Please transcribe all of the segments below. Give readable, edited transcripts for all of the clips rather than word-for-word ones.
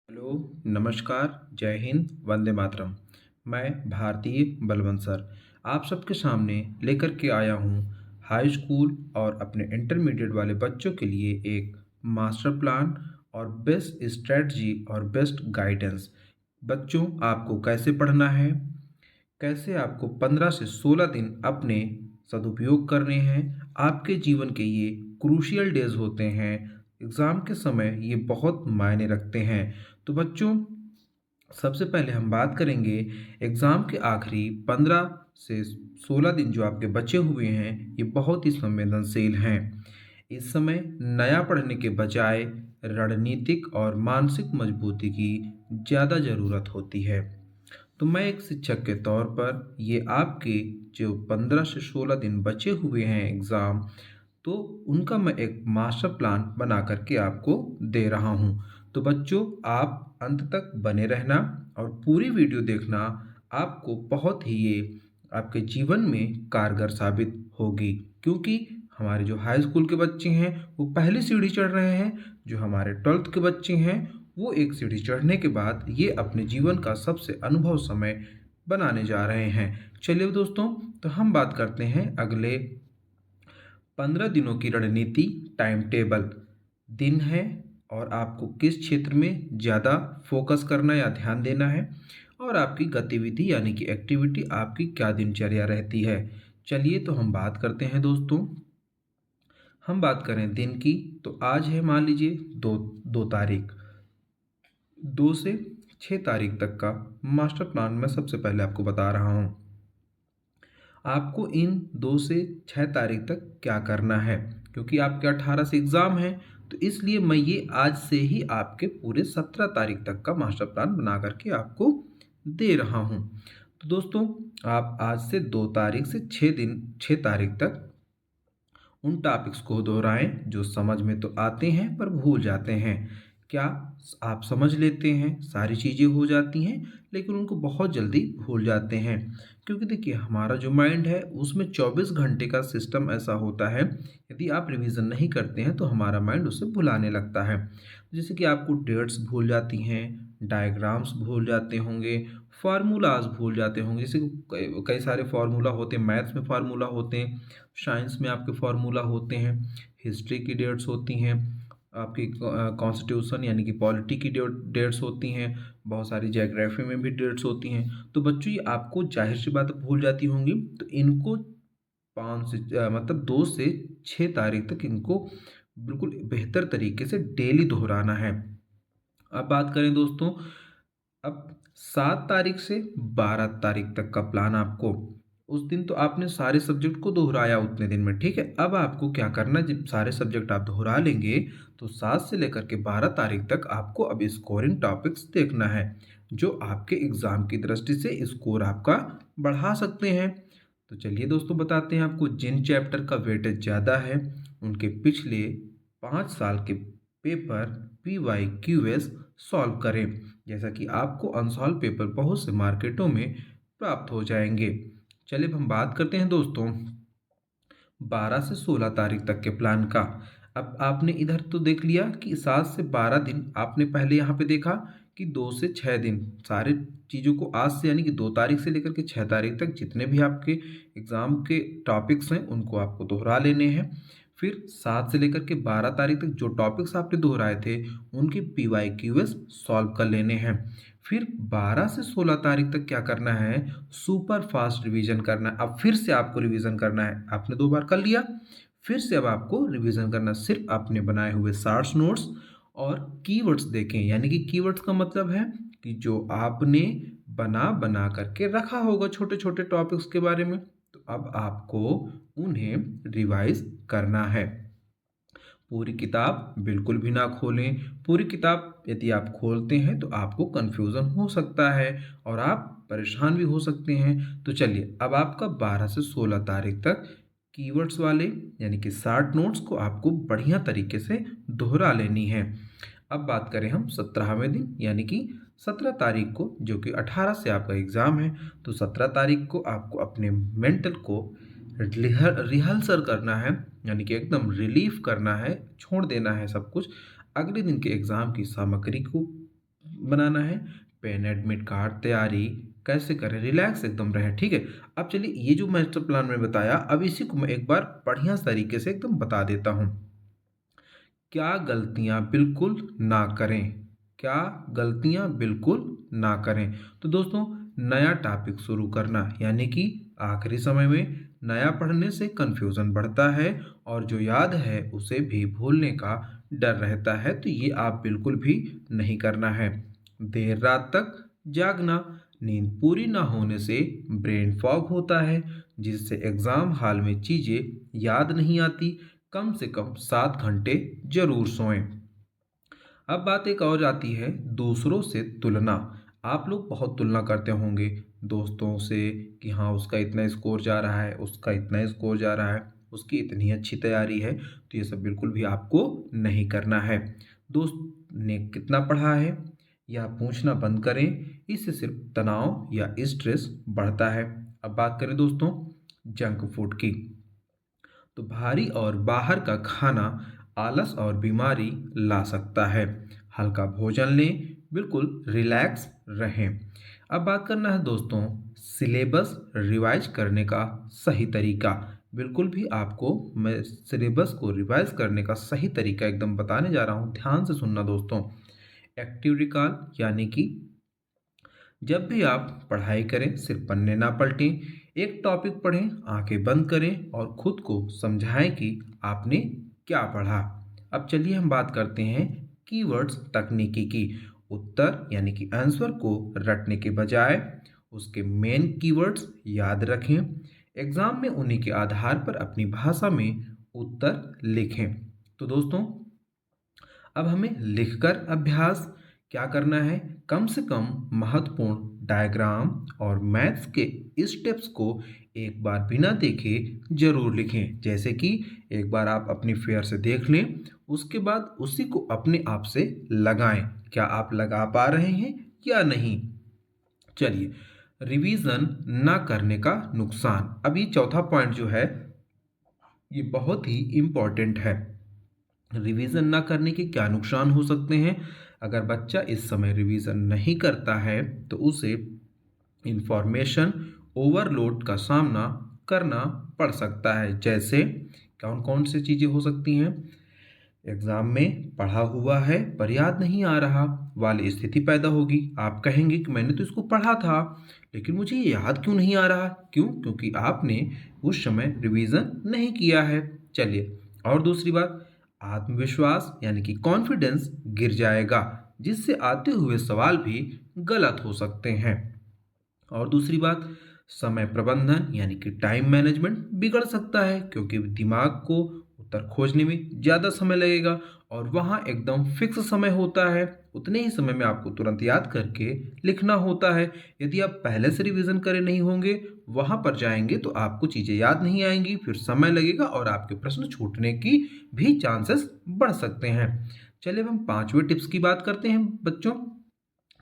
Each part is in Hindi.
हेलो, नमस्कार, जय हिंद, वंदे मातरम। मैं भारतीय बलवंत सर आप सबके सामने लेकर के आया हूँ हाई स्कूल और अपने इंटरमीडिएट वाले बच्चों के लिए एक मास्टर प्लान और बेस्ट स्ट्रेटजी और बेस्ट गाइडेंस। बच्चों, आपको कैसे पढ़ना है, कैसे आपको 15 से 16 दिन अपने सदुपयोग करने हैं। आपके जीवन के ये क्रूशियल डेज होते हैं। एग्ज़ाम के समय ये बहुत मायने रखते हैं। तो बच्चों, सबसे पहले हम बात करेंगे एग्ज़ाम के आखिरी 15 से 16 दिन जो आपके बचे हुए हैं, ये बहुत ही संवेदनशील हैं। इस समय नया पढ़ने के बजाय रणनीतिक और मानसिक मजबूती की ज़्यादा ज़रूरत होती है। तो मैं एक शिक्षक के तौर पर ये आपके जो 15 से 16 दिन बचे हुए हैं एग्ज़ाम, तो उनका मैं एक मास्टर प्लान बना कर के आपको दे रहा हूँ। तो बच्चों, आप अंत तक बने रहना और पूरी वीडियो देखना। आपको बहुत ही ये आपके जीवन में कारगर साबित होगी, क्योंकि हमारे जो हाई स्कूल के बच्चे हैं वो पहली सीढ़ी चढ़ रहे हैं, जो हमारे 12th के बच्चे हैं वो एक सीढ़ी चढ़ने के बाद ये अपने जीवन का सबसे अनुभव समय बनाने जा रहे हैं। चलिए दोस्तों, तो हम बात करते हैं अगले 15 दिनों की रणनीति। टाइम टेबल दिन है और आपको किस क्षेत्र में ज़्यादा फोकस करना या ध्यान देना है, और आपकी गतिविधि यानी कि एक्टिविटी आपकी क्या दिनचर्या रहती है। चलिए, तो हम बात करते हैं दोस्तों। हम बात करें दिन की, तो आज है मान लीजिए दो दो तारीख। 2 से 6 तारीख तक का मास्टर प्लान मैं सबसे पहले आपको बता रहा हूँ। आपको इन 2 से 6 तारीख तक क्या करना है, क्योंकि आपके 18 से एग्ज़ाम है, तो इसलिए मैं ये आज से ही आपके पूरे 17 तारीख तक का मास्टर प्लान बना करके आपको दे रहा हूँ। तो दोस्तों, आप आज से 2 तारीख से 6 तारीख तक उन टॉपिक्स को दोहराएं जो समझ में तो आते हैं पर भूल जाते हैं। क्या आप समझ लेते हैं, सारी चीज़ें हो जाती हैं, लेकिन उनको बहुत जल्दी भूल जाते हैं, क्योंकि देखिए हमारा जो माइंड है उसमें 24 घंटे का सिस्टम ऐसा होता है। यदि आप रिवीजन नहीं करते हैं तो हमारा माइंड उसे भुलाने लगता है। जैसे कि आपको डेट्स भूल जाती हैं, डायग्राम्स भूल जाते होंगे, फार्मूलाज भूल जाते होंगे। जैसे कि कई कई सारे फार्मूला होते हैं, मैथ्स में फार्मूला होते हैं, साइंस में आपके फार्मूला होते हैं, हिस्ट्री की डेट्स होती हैं, आपकी कॉन्स्टिट्यूशन यानी कि पॉलिटी की डेट्स होती हैं, बहुत सारी ज्योग्राफी में भी डेट्स होती हैं। तो बच्चों, ये आपको जाहिर सी बात भूल जाती होंगी, तो इनको 5 से मतलब 2 से 6 तारीख तक इनको बिल्कुल बेहतर तरीके से डेली दोहराना है। अब बात करें दोस्तों, अब 7 तारीख से 12 तारीख तक का प्लान आपको, उस दिन तो आपने सारे सब्जेक्ट को दोहराया उतने दिन में, ठीक है। अब आपको क्या करना है, जब सारे सब्जेक्ट आप दोहरा लेंगे तो 7 से लेकर के 12 तारीख तक आपको अब स्कोरिंग टॉपिक्स देखना है, जो आपके एग्ज़ाम की दृष्टि से स्कोर आपका बढ़ा सकते हैं। तो चलिए दोस्तों, बताते हैं आपको जिन चैप्टर का वेटेज ज़्यादा है उनके पिछले 5 साल के पेपर PYQS सॉल्व करें, जैसा कि आपको अनसॉल्व पेपर बहुत से मार्केटों में प्राप्त हो जाएंगे। चलिए अब हम बात करते हैं दोस्तों 12 से 16 तारीख तक के प्लान का। अब आपने इधर तो देख लिया कि 7 से 12 दिन, आपने पहले यहाँ पे देखा कि 2 से 6 दिन, सारे चीज़ों को आज से यानी कि 2 तारीख से लेकर के 6 तारीख तक जितने भी आपके एग्ज़ाम के टॉपिक्स हैं उनको आपको दोहरा लेने हैं। फिर 7 से लेकर के 12 तारीख तक जो टॉपिक्स आपने दोहराए थे उनके PYQS सॉल्व कर लेने हैं। फिर 12 से 16 तारीख तक क्या करना है, सुपर फास्ट रिवीजन करना है। अब फिर से आपको रिवीजन करना है, आपने 2 बार कर लिया, फिर से अब आपको रिवीजन करना, सिर्फ अपने बनाए हुए शॉर्ट्स नोट्स और कीवर्ड्स देखें। यानी कि कीवर्ड्स का मतलब है कि जो आपने बना बना करके रखा होगा छोटे छोटे टॉपिक्स के बारे में, तो अब आपको उन्हें रिवाइज करना है। पूरी किताब बिल्कुल भी ना खोलें। पूरी किताब यदि आप खोलते हैं तो आपको कन्फ्यूज़न हो सकता है और आप परेशान भी हो सकते हैं। तो चलिए, अब आपका 12 से 16 तारीख तक कीवर्ड्स वाले यानी कि शॉर्ट नोट्स को आपको बढ़िया तरीके से दोहरा लेनी है। अब बात करें हम 17वें दिन यानी कि 17 तारीख को, जो कि 18 से आपका एग्ज़ाम है, तो 17 तारीख को आपको अपने मेंटल को रिहर्सल करना है, यानी कि एकदम रिलीफ करना है, छोड़ देना है सब कुछ। अगले दिन के एग्ज़ाम की सामग्री को बनाना है, पेन एडमिट कार्ड तैयारी कैसे करें, रिलैक्स एकदम रहे, ठीक है। अब चलिए ये जो मास्टर प्लान में बताया, अब इसी को मैं एक बार बढ़िया तरीके से एकदम बता देता हूँ। क्या गलतियां बिल्कुल ना करें, क्या गलतियां बिल्कुल ना करें। तो दोस्तों, नया टॉपिक शुरू करना यानी कि आखिरी समय में नया पढ़ने से कंफ्यूजन बढ़ता है और जो याद है उसे भी भूलने का डर रहता है, तो ये आप बिल्कुल भी नहीं करना है। देर रात तक जागना, नींद पूरी ना होने से ब्रेन फॉग होता है जिससे एग्जाम हॉल में चीजें याद नहीं आती। कम से कम 7 घंटे जरूर सोएं। अब बात एक और आती है दूसरों से तुलना। आप लोग बहुत तुलना करते होंगे दोस्तों से कि हाँ उसका इतना स्कोर जा रहा है, उसका इतना स्कोर जा रहा है, उसकी इतनी अच्छी तैयारी है। तो ये सब बिल्कुल भी आपको नहीं करना है। दोस्त ने कितना पढ़ा है या पूछना बंद करें, इससे सिर्फ तनाव या स्ट्रेस बढ़ता है। अब बात करें दोस्तों जंक फूड की, तो भारी और बाहर का खाना आलस और बीमारी ला सकता है। हल्का भोजन लें, बिल्कुल रिलैक्स रहें। अब बात करना है दोस्तों सिलेबस रिवाइज करने का सही तरीका। बिल्कुल भी आपको मैं सिलेबस को रिवाइज करने का सही तरीका एकदम बताने जा रहा हूँ, ध्यान से सुनना दोस्तों। एक्टिव रिकॉल यानी कि जब भी आप पढ़ाई करें सिर्फ पन्ने ना पलटें, एक टॉपिक पढ़ें, आंखें बंद करें और खुद को समझाएं कि आपने क्या पढ़ा। अब चलिए हम बात करते हैं कीवर्ड्स तकनीकी की। उत्तर यानी कि आंसर को रटने के बजाय उसके मेन कीवर्ड्स याद रखें। एग्जाम में उन्हीं के आधार पर अपनी भाषा में उत्तर लिखें। तो दोस्तों, अब हमें लिखकर अभ्यास क्या करना है, कम से कम महत्वपूर्ण डायग्राम और मैथ्स के स्टेप्स को एक बार बिना देखे जरूर लिखें। जैसे कि एक बार आप अपनी फेयर से देख लें, उसके बाद उसी को अपने आप से लगाएं। क्या आप लगा पा रहे हैं या नहीं। चलिए, रिवीजन ना करने का नुकसान। अब ये चौथा पॉइंट जो है ये बहुत ही इम्पोर्टेंट है। रिवीजन ना करने के क्या नुकसान हो सकते हैं। अगर बच्चा इस समय रिवीजन नहीं करता है तो उसे इंफॉर्मेशन ओवरलोड का सामना करना पड़ सकता है। जैसे कौन कौन सी चीज़ें हो सकती हैं, एग्जाम में पढ़ा हुआ है पर याद नहीं आ रहा वाली स्थिति पैदा होगी। आप कहेंगे कि मैंने तो इसको पढ़ा था लेकिन मुझे ये याद क्यों नहीं आ रहा। क्यों? क्योंकि आपने उस समय रिवीजन नहीं किया है। चलिए, और दूसरी बात, आत्मविश्वास यानी कि कॉन्फिडेंस गिर जाएगा जिससे आते हुए सवाल भी गलत हो सकते हैं। और दूसरी बात, समय प्रबंधन यानी कि टाइम मैनेजमेंट बिगड़ सकता है क्योंकि दिमाग को उत्तर खोजने में ज़्यादा समय लगेगा और वहाँ एकदम फिक्स समय होता है, उतने ही समय में आपको तुरंत याद करके लिखना होता है। यदि आप पहले से रिवीजन करे नहीं होंगे, वहाँ पर जाएंगे तो आपको चीज़ें याद नहीं आएंगी, फिर समय लगेगा और आपके प्रश्न छूटने की भी चांसेस बढ़ सकते हैं। चलिए अब हम पांचवें टिप्स की बात करते हैं बच्चों।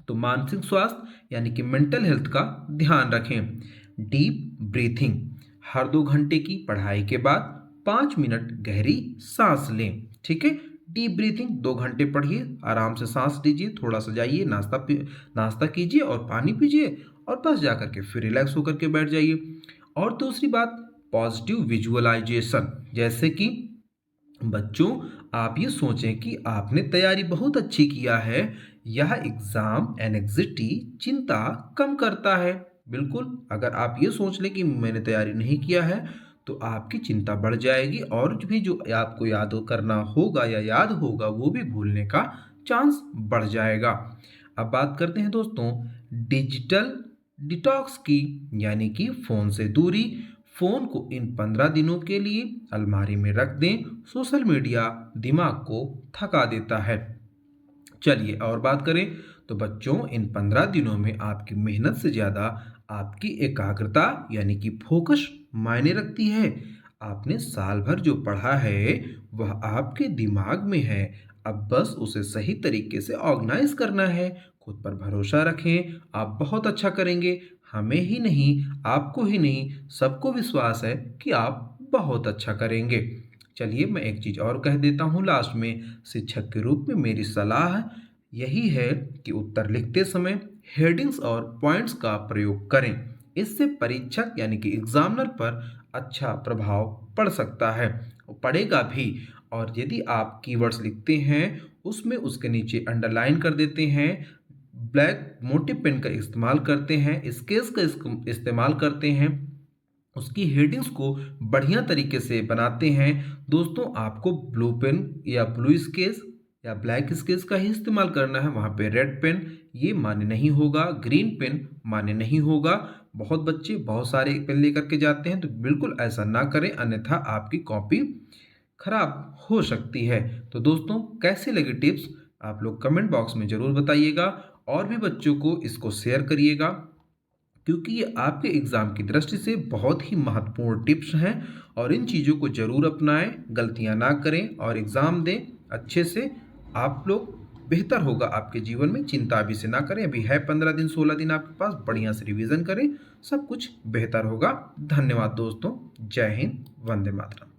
तो मानसिक स्वास्थ्य यानी कि मेंटल हेल्थ का ध्यान रखें। डीप ब्रीथिंग, हर 2 घंटे की पढ़ाई के बाद 5 मिनट गहरी सांस लें। ठीक है, डीप ब्रीथिंग 2 घंटे पढ़िए, आराम से सांस लीजिए, थोड़ा सा जाइए, नाश्ता कीजिए और पानी पीजिए और बस जाकर के फिर रिलैक्स होकर के बैठ जाइए। और दूसरी बात, पॉजिटिव विजुअलाइजेशन, जैसे कि बच्चों आप ये सोचें कि आपने तैयारी बहुत अच्छी किया है, यह एग्जाम एंग्जायटी चिंता कम करता है। बिल्कुल, अगर आप ये सोच लें कि मैंने तैयारी नहीं किया है तो आपकी चिंता बढ़ जाएगी और भी जो आपको याद करना होगा या याद होगा वो भी भूलने का चांस बढ़ जाएगा। अब बात करते हैं दोस्तों डिजिटल डिटॉक्स की, यानी कि फ़ोन से दूरी। फ़ोन को इन 15 दिनों के लिए अलमारी में रख दें। सोशल मीडिया दिमाग को थका देता है। चलिए और बात करें तो बच्चों इन 15 दिनों में आपकी मेहनत से ज़्यादा आपकी एकाग्रता यानी कि फोकस मायने रखती है। आपने साल भर जो पढ़ा है वह आपके दिमाग में है, अब बस उसे सही तरीके से ऑर्गेनाइज करना है। खुद पर भरोसा रखें, आप बहुत अच्छा करेंगे। हमें ही नहीं, आपको ही नहीं, सबको विश्वास है कि आप बहुत अच्छा करेंगे। चलिए मैं एक चीज़ और कह देता हूँ लास्ट में, शिक्षक के रूप में मेरी सलाह यही है कि उत्तर लिखते समय हेडिंग्स और पॉइंट्स का प्रयोग करें। इससे परीक्षक यानी कि एग्जामिनर पर अच्छा प्रभाव पड़ सकता है, पड़ेगा भी। और यदि आप कीवर्ड्स लिखते हैं उसमें उसके नीचे अंडरलाइन कर देते हैं, ब्लैक मोटे पेन का इस्तेमाल करते हैं, स्केच का इस्तेमाल करते हैं, उसकी हेडिंग्स को बढ़िया तरीके से बनाते हैं, दोस्तों आपको ब्लू पेन या ब्लू स्केच या ब्लैक स्केच का ही इस्तेमाल करना है। वहाँ पे रेड पेन ये मान्य नहीं होगा, ग्रीन पेन मान्य नहीं होगा। बहुत बच्चे बहुत सारे पेन लेकर के जाते हैं, तो बिल्कुल ऐसा ना करें, अन्यथा आपकी कॉपी खराब हो सकती है। तो दोस्तों कैसे लगी टिप्स आप लोग कमेंट बॉक्स में ज़रूर बताइएगा, और भी बच्चों को इसको शेयर करिएगा, क्योंकि ये आपके एग्ज़ाम की दृष्टि से बहुत ही महत्वपूर्ण टिप्स हैं। और इन चीज़ों को ज़रूर अपनाएं, गलतियां ना करें और एग्ज़ाम दें अच्छे से। आप लोग बेहतर होगा आपके जीवन में, चिंता अभी से ना करें, अभी है 15 दिन 16 दिन आपके पास, बढ़िया से रिवीजन करें, सब कुछ बेहतर होगा। धन्यवाद दोस्तों, जय हिंद, वंदे मातरम।